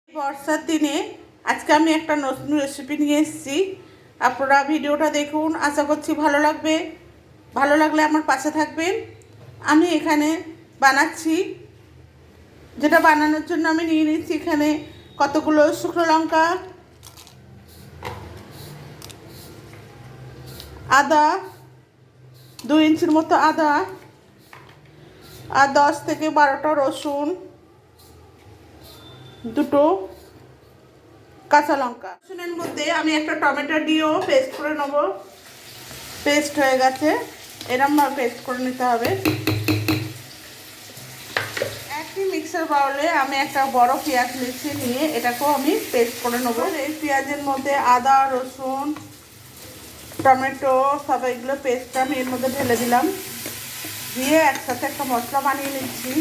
বর্ষার দিনে আজকে আমি একটা নতুন রেসিপি নিয়ে এসেছি। আপনারা ভিডিওটা দেখুন, আশা করছি ভালো লাগবে। ভালো লাগলে আমার পাশে থাকবেন। আমি এখানে বানাচ্ছি, যেটা বানানোর জন্য আমি নিয়ে নিচ্ছি এখানে কতগুলো শুকনো লঙ্কা, আদা 2 ইঞ্চির মতো আদা, আর 10 থেকে 12টা রসুন, দুটো কাঁচা লঙ্কা। রসুনের মধ্যে আমি একটা টমেটো দিয়েও পেস্ট করে নেবো। পেস্ট হয়ে গেছে, এরমভাবে পেস্ট করে নিতে হবে। একই মিক্সার বাউলে আমি একটা বড় পেঁয়াজ নিচ্ছি, নিয়ে এটাকেও আমি পেস্ট করে নেবো। এই পেঁয়াজের মধ্যে আদা, রসুন, টমেটো সব এগুলো পেস্টটা আমি এর মধ্যে ঢেলে দিলাম। দিয়ে একসাথে একটা মশলা বানিয়ে নিচ্ছি।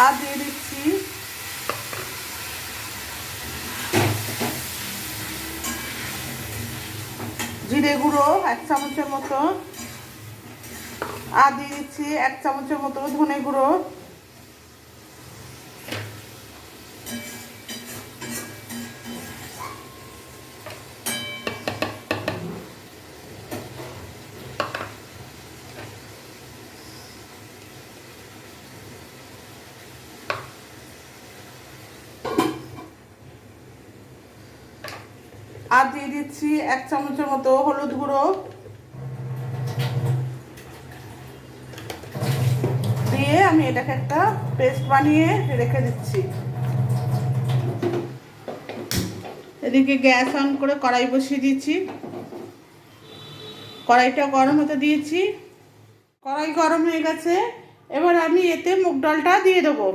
আর দিয়ে দিচ্ছি জিরে গুঁড়ো 1 চামচের মতো, আর দিয়ে দিচ্ছি 1 চামচের মতো ধনে গুঁড়ো, আর দিয়ে দিচ্ছি 1 চামচের মতো হলুদ গুঁড়ো, দিয়ে আমি এটাকে একটা পেস্ট বানিয়ে রেখে দিচ্ছি। এদিকে গ্যাস অন করে কড়াই বসিয়ে দিয়েছি। কড়াইটা গরম হতে দিয়েছি। কড়াই গরম হয়ে গেছে, এবার আমি এতে মুগ ডালটা দিয়ে দেবো।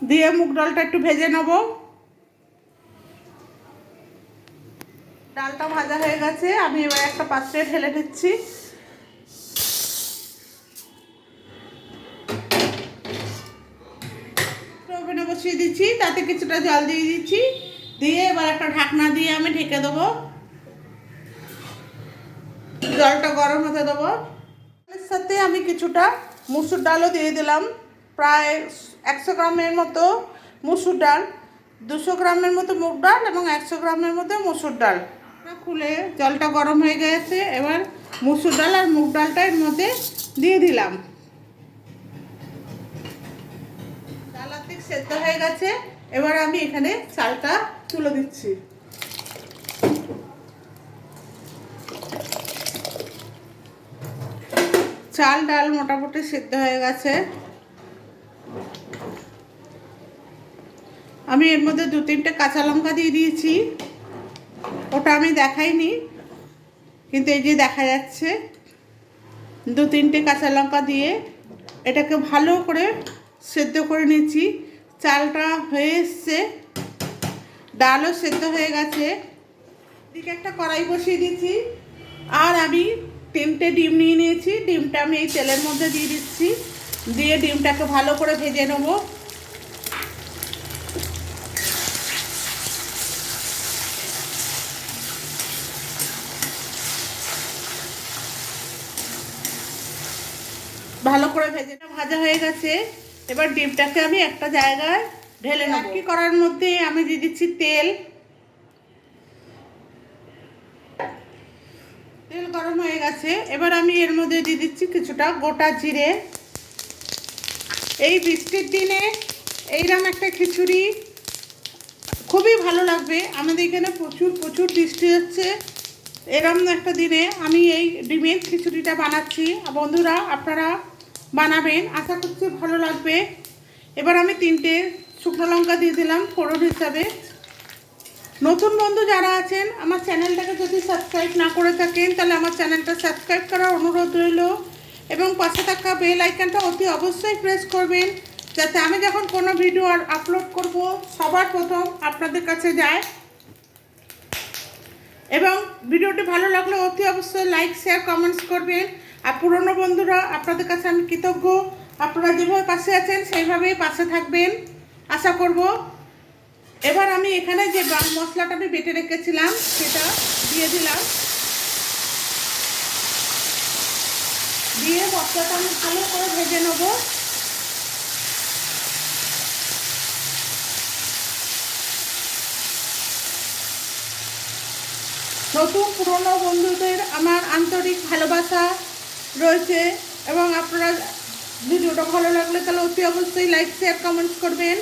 দিয়ে মুগ ডালটা একটু ভেজে নেব। ডালটা ভাজা হয়ে গেছে, আমি এবার একটা পাত্রে ঢেলে দিচ্ছি। ওভেনে বসিয়ে দিচ্ছি, তাতে কিছুটা জল দিয়ে দিচ্ছি। দিয়ে এবার একটা ঢাকনা দিয়ে আমি ঢেকে দেবো। জলটা গরম হতে দেবো। এর সাথে আমি কিছুটা মুসুর ডালও দিয়ে দিলাম, প্রায় 100 গ্রামের মতো মুসুর ডাল, 200 গ্রামের মতো মুগ ডাল এবং 100 গ্রামের মতো মুসুর ডাল। খুলে জলটা গরম হয়ে গেছে, এবার মুসুর ডাল আর মুগ ডালটা এর মধ্যে দিয়ে দিলাম। ডাল অর্ধেক সেদ্ধ হয়ে গেছে, এবার আমি এখানে চালটা তুলে দিচ্ছি। চাল ডাল মোটামুটি সেদ্ধ হয়ে গেছে। আমি এর মধ্যে 2-3টে কাঁচা লঙ্কা দিয়ে দিয়েছি। ওটা আমি দেখাইনি, কিন্তু এই যে দেখা যাচ্ছে 2-3টে কাঁচা লঙ্কা দিয়ে এটাকে ভালো করে সেদ্ধ করে নিচ্ছি। চালটা হয়ে এসছে, ডালও সেদ্ধ হয়ে গেছে। এদিকে একটা কড়াই বসিয়ে দিয়েছি, আর আমি 3টে ডিম নিয়ে নিয়েছি। ডিমটা আমি এই তেলের মধ্যে দিয়ে দিচ্ছি। দিয়ে ডিমটাকে ভালো করে ভেজে নেব। ভালো করে ভাজা হয়ে গেছে, এবার ডিমটাকে আমি একটা জায়গায় ঢেলে নেব। কি করার মধ্যে আমি দিয়ে দিচ্ছি তেল। তেল গরম হয়ে গেছে, এবার আমি এর মধ্যে দিয়ে দিচ্ছি কিছুটা গোটা জিরে। এই বৃষ্টির দিনে এইরকম একটা খিচুড়ি খুবই ভালো লাগবে। আমাদের এখানে প্রচুর প্রচুর বৃষ্টি হচ্ছে। এরকম একটা দিনে আমি এই ডিমের খিচুড়িটা বানাচ্ছি। বন্ধুরা, আপনারা বানাবেন, আশা করছি ভালো লাগবে। এবার আমি 3টে শুকনো লঙ্কা দিয়ে দিলাম ফোড়ন হিসাবে। নতুন বন্ধু যারা আছেন, আমার চ্যানেলটাকে যদি সাবস্ক্রাইব না করে থাকেন, তাহলে আমার চ্যানেলটা সাবস্ক্রাইব করার অনুরোধ রইল, এবং পাশে থাকা বেল আইকনটা অতি অবশ্যই প্রেস করবেন, যাতে আমি যখন কোনো ভিডিও আপলোড করব সবার প্রথম আপনাদের কাছে যায়। এবং ভিডিওটি ভালো লাগলে অতি অবশ্যই লাইক, শেয়ার, কমেন্টস করবেন। আর পুরনো বন্ধুরা, আপনাদের কাছে আমি কৃতজ্ঞ। আপনারা যেভাবে পাশে আছেন সেইভাবেই পাশে থাকবেন আশা করব। এবার আমি এখানে যে মশলাটা আমি বেটে রেখেছিলাম সেটা দিয়ে দিলাম। দিয়ে মশলাটা আমি ভালো করে ভেজে নেব। নতুন পুরনো বন্ধুদের আমার আন্তরিক ভালোবাসা রয়েছে এবং আপনারা ভিডিওটা ভালো লাগলে তাহলে অতি অবশ্যই লাইক শেয়ার কমেন্টস করবেন।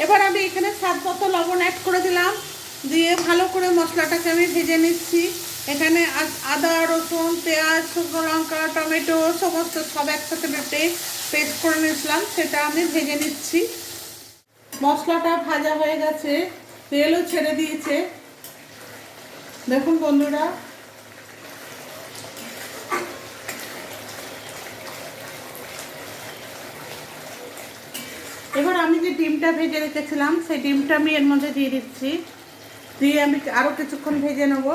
এবার আমি এখানে স্বাদ মতো লবণ অ্যাড করে দিলাম, দিয়ে ভালো করে মশলাটাকে আমি ভেজে নিচ্ছি। এখানে আদা, রসুন, পেঁয়াজ, শুকনো লঙ্কা, টমেটো সমস্ত সব একসাথে বেটে পেস্ট করে নিয়েছিলাম, সেটা আমি ভেজে নিচ্ছি। মশলাটা ভাজা হয়ে গেছে, তেলও ছেড়ে দিয়েছে, দেখুন বন্ধুরা। এবার আমি যে ডিমটা ভেজে রেখেছিলাম সেই ডিমটা আমি এর মধ্যে দিয়ে দিচ্ছি, দিয়ে আমি আরও কিছুক্ষণ ভেজে নেব।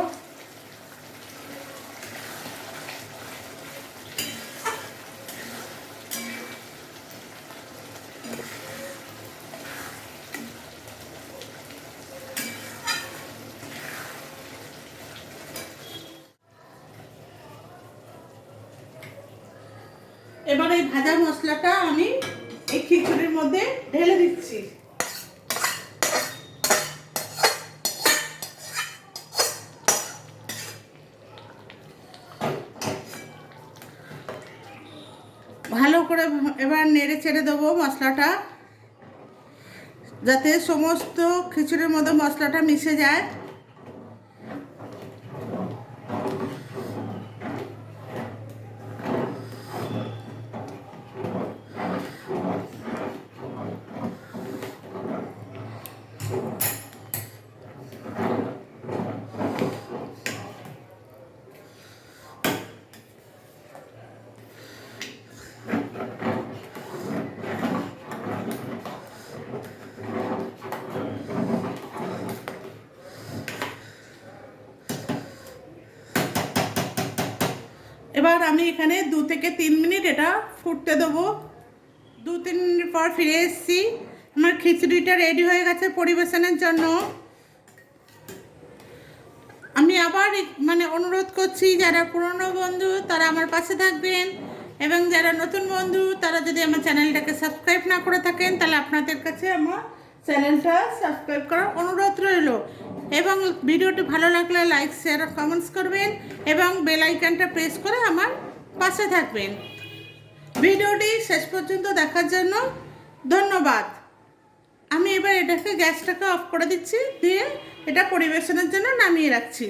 এবার এই ভাজা মশলাটা আমি এই খিচুড়ির মধ্যে ঢেলে দিচ্ছি। ভালো করে এবার নেড়ে চেড়ে দেবো মশলাটা, যাতে সমস্ত খিচুড়ির মধ্যে মশলাটা মিশে যায়। এবার আমি এখানে 2 থেকে 3 মিনিট এটা ফুটতে দেবো। 2-3 মিনিট পর ফিরে এসেছি, আমার খিচুড়িটা রেডি হয়ে গেছে পরিবেশনের জন্য। আমি আবার অনুরোধ করছি, যারা পুরনো বন্ধু তারা আমার পাশে থাকবেন, এবং যারা নতুন বন্ধু তারা যদি আমার চ্যানেলটাকে সাবস্ক্রাইব না করে থাকেন তাহলে আপনাদের কাছে আমার চ্যানেলটা সাবস্ক্রাইব করার অনুরোধ রইল। এবং ভিডিওটি ভালো লাগলে লাইক শেয়ার কমেন্টস করবেন এবং বেল আইকনটা প্রেস করে আমার পাশে থাকবেন। ভিডিওটি শেষ পর্যন্ত দেখার জন্য ধন্যবাদ। আমি এবার এটাকে গ্যাসটাকে অফ করে দিচ্ছি, দিয়ে এটা পরিবেশনের জন্য নামিয়ে রাখছি।